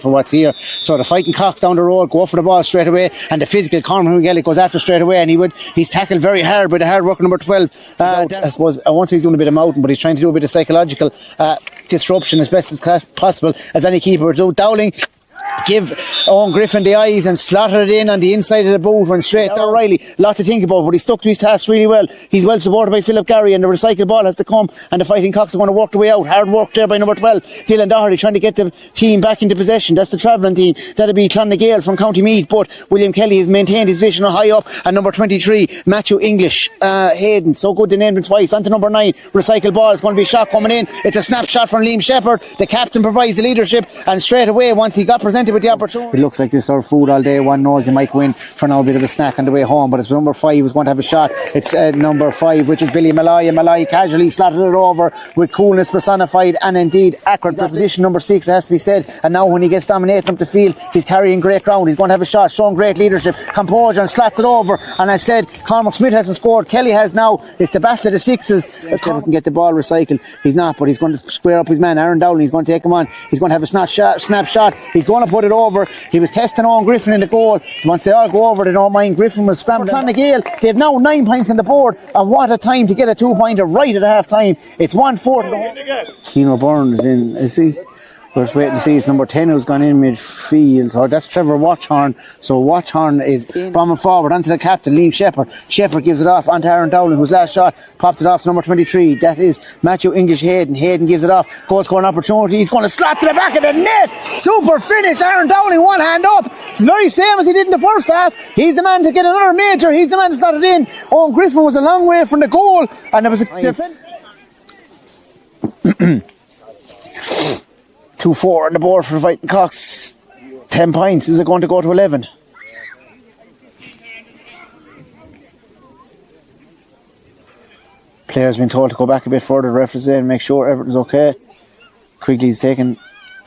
for what's here. So the fighting cocks down the road go for the ball straight away, and the physical Conor nGael goes after straight away, and he's tackled very hard by the hard worker number 12. I suppose I won't say he's doing a bit of mouthing, but he's trying to do a bit of psychological disruption as best as possible, as any keeper would do. Dowling give Owen Griffin the eyes and slotted it in on the inside of the boot, went straight down. O'Reilly, lot to think about, but he stuck to his task really well. He's well supported by Philip Garry, and the recycled ball has to come, and the fighting cocks are going to work the way out. Hard work there by number 12 Dylan Doherty, trying to get the team back into possession. That's the travelling team. That'll be Clann nGael from County Meath, but William Kelly has maintained his position high up, and number 23 Matthew English Hayden, so good to name him twice. On to number 9 recycled ball. It's going to be a shot coming in. It's a snapshot from Liam Shepherd. The captain provides the leadership, and straight away once he got presented with the opportunity, it looks like this sort of food all day. One knows he might win for now, a bit of a snack on the way home, but it's number 5 who's going to have a shot. It's number 5, which is Billy Malloy, and Malloy casually slotted it over with coolness personified and indeed accurate. Position number 6, it has to be said, and now when he gets dominating up the field, he's carrying great ground. He's going to have a shot, showing great leadership, composure, and slats it over. And I said Cormac Smith hasn't scored, Kelly has now. It's the battle of the sixes. If he can get the ball recycled, he's not, but he's going to square up his man Aaron Dowling. He's going to take him on. He's going to have a snapshot. He's going to put it over. He was testing on Griffin in the goal. Once they all go over, they don't mind. Griffin was scrambling. Clann nGael, they've now 9 points on the board, and what a time to get a 2-pointer right at half time. It's 1-4 to the home. Keno Byrne is in, is he? We're just waiting to see. It's number 10 who's gone in midfield. So that's Trevor Watchorn. So Watchorn is in from and forward onto the captain, Liam Shepherd. Shepherd gives it off onto Aaron Dowling, whose last shot popped it off to number 23. That is Matthew English Hayden. Hayden gives it off. Goal scoring opportunity. He's going to slot to the back of the net. Super finish. Aaron Dowling, one hand up. It's the very same as he did in the first half. He's the man to get another major. He's the man to slot it in. Owen Griffin was a long way from the goal, and there was a defender. 2-4 on the board for the fighting cocks. 10 points. Is it going to go to 11? Players been told to go back a bit further. The referee's there and make sure everything's okay. Quigley's taken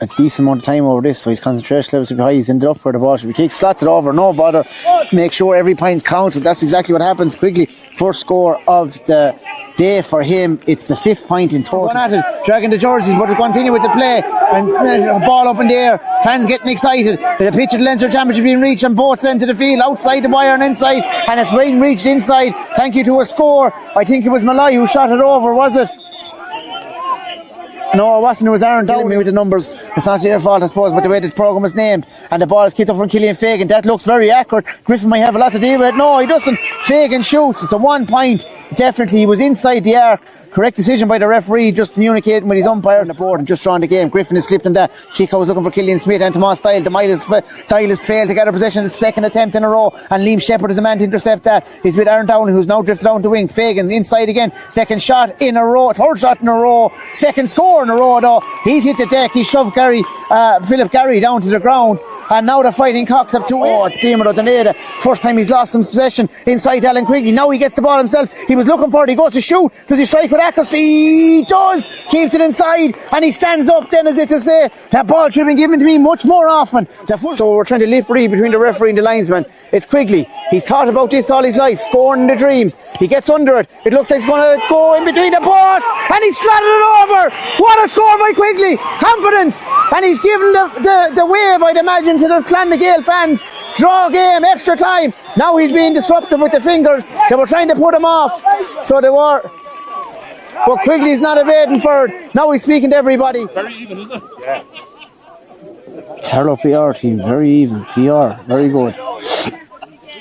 a decent amount of time over this, so his concentration levels will be high. He's ended up where the ball should be kicked, slots it over, no bother. Make sure every point counts. That's exactly what happens. Quigley, first score of the day for him. It's the 5th point in total. Going at it, dragging the jerseys, but we continue with the play, and ball up in the air. Fans getting excited. The pitch of the Leinster Championship being reached on both ends of the field, outside the wire and inside, and it's being reached inside. Thank you to a score. I think it was Malloy who shot it over, was it? No, it wasn't. It was Aaron Dowling. Me with the numbers. It's not their fault, I suppose, but the way the programme was named, and the ball is kicked up from Killian Fagan. That looks very accurate. Griffin might have a lot to deal with it. No, he doesn't. Fagan shoots. It's a 1 point. Definitely, he was inside the arc. Correct decision by the referee, just communicating with his umpire on the board and just drawing the game. Griffin has slipped in that. Kiko was looking for Killian Smith and Tomas Style. The Style has failed to get a possession. The second attempt in a row, and Liam Shepherd is a man to intercept that. He's with Aaron Dowling, who's now drifted down the wing. Fagan inside again. Second shot in a row. Third shot in a row. Second score in a row though. He's hit the deck. He shoved Philip Garry down to the ground. And now the fighting cocks have to. Oh, Diarmuid O'Donoghue. First time he's lost some possession inside Alan Quigley. Now he gets the ball himself. He was looking for it. He goes to shoot. Does he strike with accuracy? He does. Keeps it inside, and he stands up then, as if to say, that ball should have been given to me much more often. So we're trying to live free between the referee and the linesman. It's Quigley. He's thought about this all his life, scoring in the dreams. He gets under it. It looks like he's going to go in between the posts, and he slotted it over. What a score by Quigley. Confidence. And he's given the wave, I'd imagine, to the Clann nGael fans. Draw game, extra time. Now he's being disruptive with the fingers. They were trying to put him off. So they were. But Quigley's not evading for it. Now he's speaking to everybody. Very even, isn't it? Yeah. Carlow PR team, very even. PR, very good.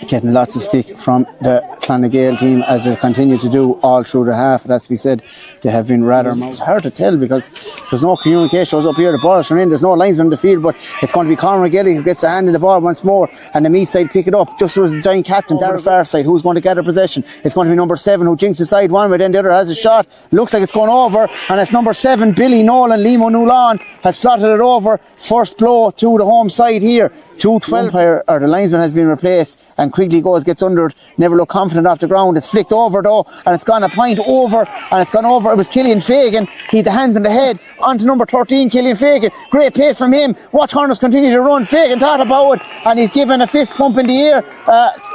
Getting lots of stick from the Clann nGael team, as they continue to do all through the half. That's to be said, they have been rather. It's hard to tell because there's no communication up here. The ball's thrown in, there's no linesman in the field, but it's going to be Conor nGael who gets the hand in the ball once more, and the Meath side pick it up. Just as the giant captain, Darragh far side, who's going to gather possession. It's going to be number 7 who jinks the side one way, then the other has a shot. Looks like it's going over, and it's number 7, Billy Nolan. Limo Nulan has slotted it over. First blow to the home side here. 2-12 or the linesman has been replaced, and Quigley gets under it. Never look confident. confident off the ground. It's flicked over though, and it's gone a point over, and it's gone over. It was Killian Fagan. He had the hands in the head onto number 13, Killian Fagan. Great pace from him. Watch Horners continue to run. Fagan thought about it, and he's given a fist pump in the air.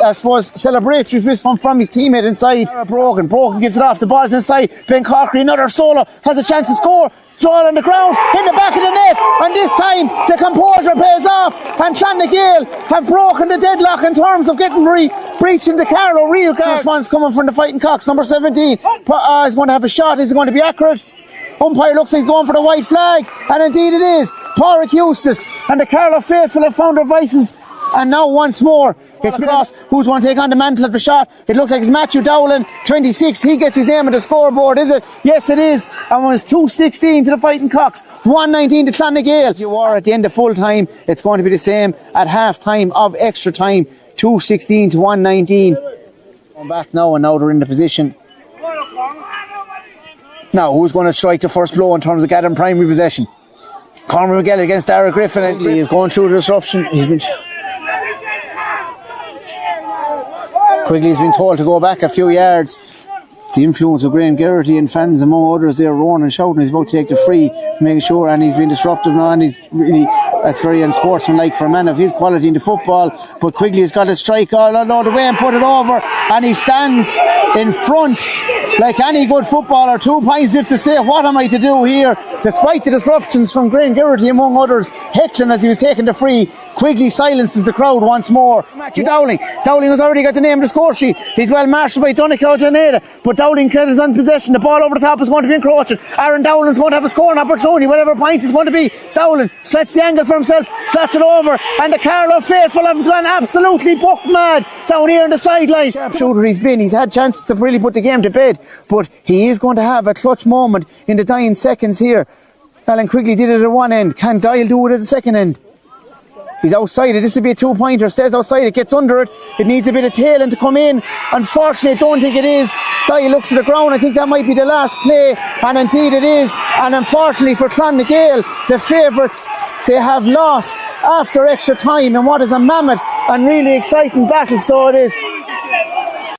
I suppose celebratory fist pump from his teammate inside. Brogan gives it off. The ball's inside. Ben Corkery, another solo, has a chance to score. Ball on the ground, in the back of the net, and this time the composure pays off, and Clann nGael have broken the deadlock in terms of getting breaching the Carlow real response coming from the Fighting Cocks. Number 17 is going to have a shot. Is it going to be accurate? Umpire looks like he's going for the white flag, and indeed it is. Pádraig Eustace and the Carlow faithful have found their vices, and now once more it's Ross who's going to take on the mantle of the shot. It looks like it's Matthew Dowling, 26. He gets his name on the scoreboard, is it? Yes, it is. And it's 2-16 to the Fighting Cocks, 1-19 to Clann nGael. As you are at the end of full time, it's going to be the same at half time of extra time, 2-16 to 1-19. Come back now, and now they're in the position. Now, who's going to strike the first blow in terms of gathering primary possession? Conor McGill against Dara Griffin. He is going through the disruption. Quigley's been told to go back a few yards. The influence of Graham Geraghty and fans among others, they're roaring and shouting. He's about to take the free, making sure, and he's been disruptive now, and he's really, that's very unsportsmanlike for a man of his quality in the football. But Quigley has got a strike all the way and put it over, and he stands in front like any good footballer. 2 points if to say, what am I to do here? Despite the disruptions from Graham Geraghty among others, heckling as he was taking the free, Quigley silences the crowd once more. Matthew Dowling has already got the name of the score sheet. He's well marshalled by Donegal, but Dowling is on possession. The ball over the top is going to be encroaching. Aaron Dowling is going to have a scoring opportunity, whatever point is going to be. Dowling sets the angle for himself, slots it over, and the Carlow faithful have gone absolutely buck mad down here on the sideline. Sharpshooter he's had chances to really put the game to bed, but he is going to have a clutch moment in the dying seconds here. Alan Quigley did it at one end. Can Dial do it at the second end? He's outside it. This will be a 2-pointer. Stays outside it. Gets under it. It needs a bit of tail and to come in. Unfortunately, I don't think it is. Dial looks at the ground. I think that might be the last play. And indeed it is. And unfortunately for Clann nGael, the favourites, they have lost after extra time in what is a mammoth and really exciting battle. So it is.